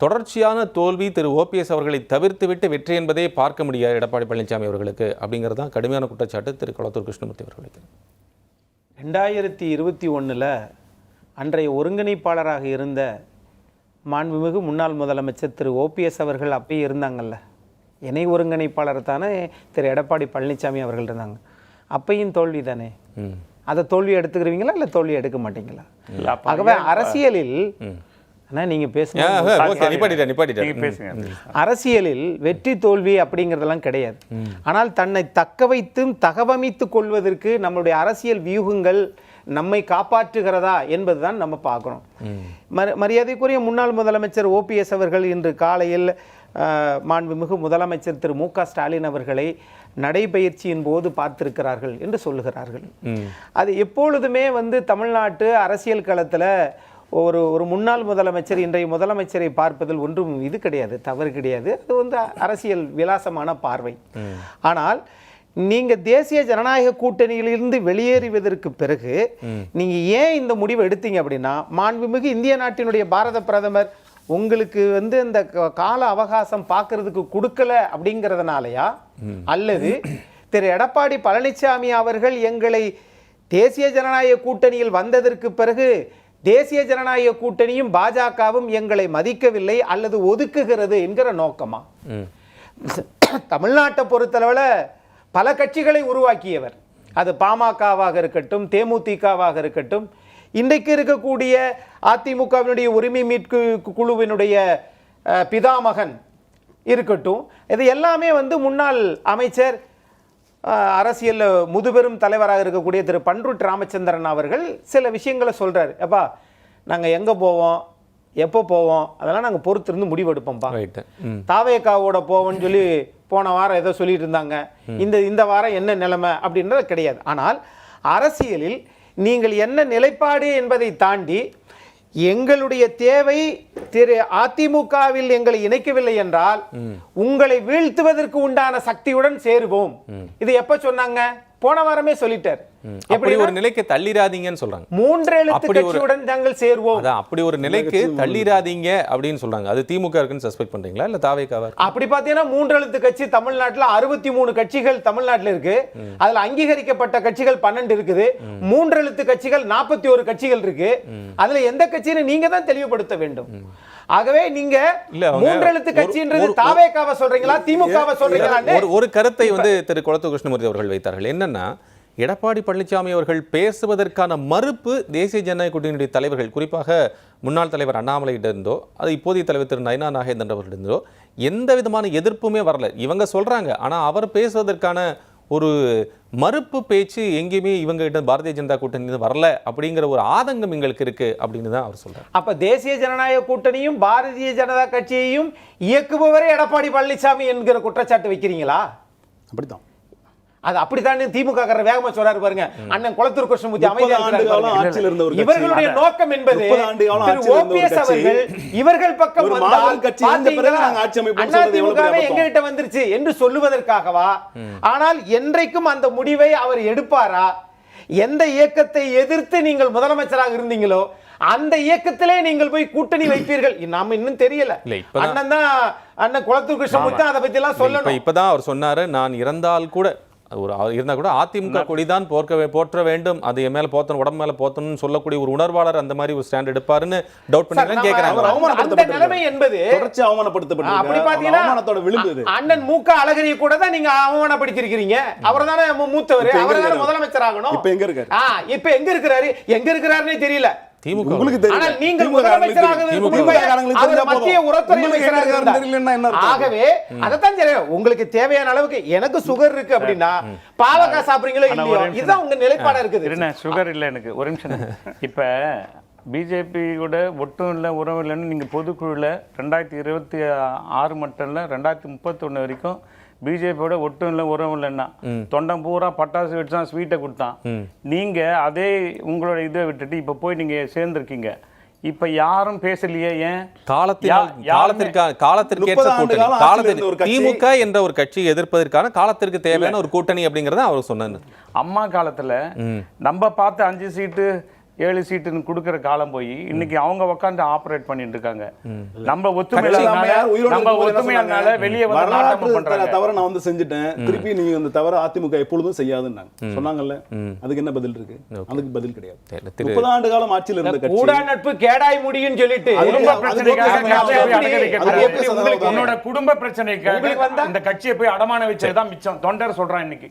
தொடர்ச்சியான தோல்வி திரு ஓபிஎஸ் அவர்களை தவிர்த்துவிட்டு வெற்றி என்பதே பார்க்க முடியாது எடப்பாடி பழனிசாமி அவர்களுக்கு அப்படிங்கிறது தான் கடுமையான குற்றச்சாட்டு திரு கொளத்தூர் கிருஷ்ணமூர்த்தி அவர்களுக்கு. 2021 அன்றைய ஒருங்கிணைப்பாளராக இருந்த மாண்புமிகு முன்னாள் முதலமைச்சர் திரு ஓபிஎஸ் அவர்கள் அப்பயே இருந்தாங்கல்ல, இணை ஒருங்கிணைப்பாளர் தானே திரு எடப்பாடி பழனிசாமி அவர்கள் இருந்தாங்க. அப்பையும் தோல்வி தானே, அதை தோல்வி எடுத்துக்கிறீங்களா இல்லை தோல்வி எடுக்க மாட்டீங்களா? ஆகவே அரசியலில் நீங்க பேசுங்க, அரசியலில் வெற்றி தோல்வி அப்படிங்கிறதெல்லாம் கிடையாது. ஆனால் தன்னை தக்க வைத்தும் தகவமைத்துக் கொள்வதற்கு நம்மளுடைய அரசியல் வியூகங்கள் நம்மை காப்பாற்றுகிறதா என்பதுதான் நம்ம பார்க்கணும். மரியாதைக்குரிய முன்னாள் முதலமைச்சர் ஓபிஎஸ் அவர்கள் இன்று காலையில் மாண்புமிகு முதலமைச்சர் திரு மு.க. ஸ்டாலின் அவர்களை நடைபயிற்சியின் போது பார்த்திருக்கிறார்கள் என்று சொல்லுகிறார்கள். அது எப்பொழுதுமே தமிழ்நாட்டு அரசியல் களத்தில் ஒரு முன்னாள் முதலமைச்சர் இன்றைய முதலமைச்சரை பார்ப்பதில் ஒன்றும் இது கிடையாது, தவறு கிடையாது. அது அரசியல் விலாசமான பார்வை. ஆனால் நீங்க தேசிய ஜனநாயக கூட்டணியிலிருந்து வெளியேறுவதற்கு பிறகு நீங்க ஏன் இந்த முடிவை எடுத்தீங்க அப்படின்னா, மாண்புமிகு இந்திய நாட்டினுடைய பாரத பிரதமர் உங்களுக்கு இந்த கால அவகாசம் பார்க்கறதுக்கு கொடுக்கல அப்படிங்கிறதுனாலயா, அல்லது திரு எடப்பாடி பழனிசாமி அவர்கள் எங்களை தேசிய ஜனநாயக கூட்டணியில் வந்ததற்கு பிறகு தேசிய ஜனநாயக கூட்டணியும் பாஜகவும் எங்களை மதிக்கவில்லை அல்லது ஒதுக்குகிறது என்கிற நோக்கமா? தமிழ்நாட்டை பொறுத்தளவில் பல கட்சிகளை உருவாக்கியவர், அது பாமகவாக இருக்கட்டும், தேமுதிகவாக இருக்கட்டும், இன்றைக்கு இருக்கக்கூடிய அதிமுகவினுடைய உரிமை மீட்பு குழுவினுடைய பிதாமகன் இருக்கட்டும், இது எல்லாமே முன்னாள் அமைச்சர் அரசியல் முதுபெரும் தலைவராக இருக்கக்கூடிய திரு பன்ருட் ராமச்சந்திரன் அவர்கள் சில விஷயங்களை சொல்றாரு. அப்பா நாங்கள் எங்கே போவோம், எப்போ போவோம், அதெல்லாம் நாங்கள் பொறுத்திருந்து முடிவெடுப்போம்ப்பா. தாவேக்காவோட போவோம்னு சொல்லி போன வாரம் ஏதோ சொல்லிட்டு இருந்தாங்க, இந்த வாரம் என்ன நிலைமை அப்படின்றது கிடையாது. ஆனால் அரசியலில் நீங்கள் என்ன நிலைப்பாடு என்பதை தாண்டி எங்களுடைய தேவை திரு அதிமுகவில் எங்களை இணைக்கவில்லை என்றால் உங்களை வீழ்த்துவதற்கு உண்டான சக்தியுடன் சேருவோம். இது எப்ப சொன்னாங்க? போன வாரமே சொல்லிட்டார். எப்படி ஒரு நிலைக்கு தள்ளிராதீங்கன்னு சொல்றாங்க. 3 எழுத்து கட்சியுடன் நாங்கள் சேருவோம். அப்படி ஒரு நிலைக்கு தள்ளிராதீங்க அப்படின்னு சொல்றாங்க. அது திமுக இருக்குன்னு சஸ்பெக்ட் பண்றீங்களா இல்ல தாவேக்காவா? அப்படி பாத்தீங்கன்னா 3 எழுத்து கட்சி தமிழ்நாட்டுல 63 கட்சிகள் தமிழ்நாட்டுல இருக்கு. அதுல அங்கீகரிக்கப்பட்ட கட்சிகள் 12 இருக்குது. 3 எழுத்து கட்சிகள் 41 கட்சிகள் இருக்கு. அதுல எந்த கட்சின்னு நீங்க தான் தெளிவுபடுத்த வேண்டும். ஆகவே நீங்க 3 எழுத்து கட்சின்றது தாவேக்காவை சொல்றீங்களா திமுகவை சொல்றீங்களா? ஒரு கருத்தை திரு கொளத்தூர் கிருஷ்ணமூர்த்தி அவர்கள் வைத்தார்கள். என்னன்னா, எடப்பாடி பழனிசாமி அவர்கள் பேசுவதற்கான மறுப்பு தேசிய ஜனநாயக கூட்டணியுடைய தலைவர்கள், குறிப்பாக முன்னாள் தலைவர் அண்ணாமலையிட்டிருந்தோ அது இப்போதைய தலைவர் திரு நயினா நாகேந்திரன் அவர்களிருந்தோ எந்த விதமான எதிர்ப்புமே வரல. இவங்க சொல்றாங்க, ஆனா அவர் பேசுவதற்கான ஒரு மறுப்பு பேச்சு எங்கேயுமே இவங்க கிட்ட பாரதிய ஜனதா கூட்டணி வரல அப்படிங்கிற ஒரு ஆதங்கம் எங்களுக்கு இருக்கு அப்படின்னு தான் அவர் சொல்றாரு. அப்ப தேசிய ஜனநாயக கூட்டணியும் பாரதிய ஜனதா கட்சியையும் இயக்குபவரே எடப்பாடி பழனிசாமி என்கிற குற்றச்சாட்டு வைக்கிறீங்களா? அப்படித்தான், அது அப்படித்தான் திமுக வேகமா சொல்றாரு பாருங்க. அண்ணன் கொளத்தூர் கிருஷ்ணமூர்த்தி இவர்களுடைய நோக்கம் என்பது ஓபிஎஸ் அவர்கள் இவர்கள் பக்கம் எங்ககிட்ட வந்துருச்சு என்று சொல்லுவதற்காகவா? ஆனால் என்றைக்கும் அந்த முடிவை அவர் எடுப்பாரா? எந்த இயக்கத்தை எதிர்த்து நீங்கள் முதலமைச்சராக இருந்தீங்களோ அந்த இயக்கத்திலே நீங்கள் போய் கூட்டணி வைப்பீர்கள். நாம இன்னும் தெரியல. அண்ணன் தான் அண்ணன் கொளத்தூர் கிருஷ்ணமூர்த்தி அதை பத்தி எல்லாம் சொல்லணும். இப்பதான் அவர் சொன்னாரு, நான் இறந்தால் கூட இருந்தா கூட அதிமுக கொடிதான் போற்ற வேண்டும், அது என் மேல போத்தணும், உடம்பு மேல போத்தணும்னு சொல்லக்கூடிய ஒரு உணர்வாளர் அந்த மாதிரி ஒரு ஸ்டாண்ட் எடுப்பாருன்னு டவுட் பண்ணி கேக்குறாங்க. நிலைமை என்பது அண்ணன் மு.க. அழகிரியை கூட தான் நீங்க அவமானப்படுத்திருக்கீங்க. அவர் தானே மூத்தவர், அவர் தானே முதலமைச்சர் ஆகணும். இப்ப எங்க இருக்காரு, எங்க இருக்கிறாருன்னே தெரியல. உங்களுக்கு தேவையான அளவுக்கு எனக்கு சுகர் இருக்கு அப்படின்னா பாவக்கா சாப்பிடுறீங்களோ இல்லையோ, இதுதான் உங்க நிலைப்பாடா இருக்குது. சுகர் இல்ல எனக்கு ஒரு நிமிஷம். இப்ப பிஜேபியோட ஒட்டும் இல்லை உறவு இல்லைன்னு நீங்கள் பொதுக்குழுவில் 2026 மட்டும் இல்லை 2031 வரைக்கும் பிஜேபியோட ஒட்டும் இல்லை உறவு இல்லைன்னா தொண்டம் பூரா பட்டாசு வச்சு தான் ஸ்வீட்டை கொடுத்தான். நீங்கள் அதே உங்களோட இதை விட்டுட்டு இப்போ போய் நீங்கள் சேர்ந்துருக்கீங்க. இப்ப யாரும் பேசலையே, ஏன்? திமுக என்ற ஒரு கட்சி எதிர்ப்பதற்கான காலத்திற்கு தேவையான ஒரு கூட்டணி அப்படிங்கறத அவர் சொன்னாரு. அம்மா காலத்துல நம்ம பார்த்து 5 சீட்டு 7 சீட்டுன்னு கொடுக்குற காலம் போய் இன்னைக்கு அவங்க உட்காந்து ஆப்ரேட் பண்ணிட்டு இருக்காங்க. நம்ம ஒத்துமையானால வெளியே வந்து நாட்டமா பண்றாங்க. தவற நான் வந்து செஞ்சுட்டேன், திருப்பி நீங்க அந்த தவற அதிமுக எப்பொழுதும் செய்யாதுன்னாங்க சொன்னாங்கல்ல. அதுக்கு என்ன பதில் இருக்கு? அதுக்கு பதில் கிடையாது. 30 ஆண்டு காலம் ஆட்சியில் இருந்த கட்சி கூடா நட்பு கேடாய் முடியும்னு சொல்லிட்டு குடும்ப பிரச்சனைக்காக உன்னோட குடும்ப பிரச்சனைக்காக இந்த கட்சியை போய் அடமான வச்சதுதான் மிச்சம். தொண்டர் சொல்றான் இன்னைக்கு.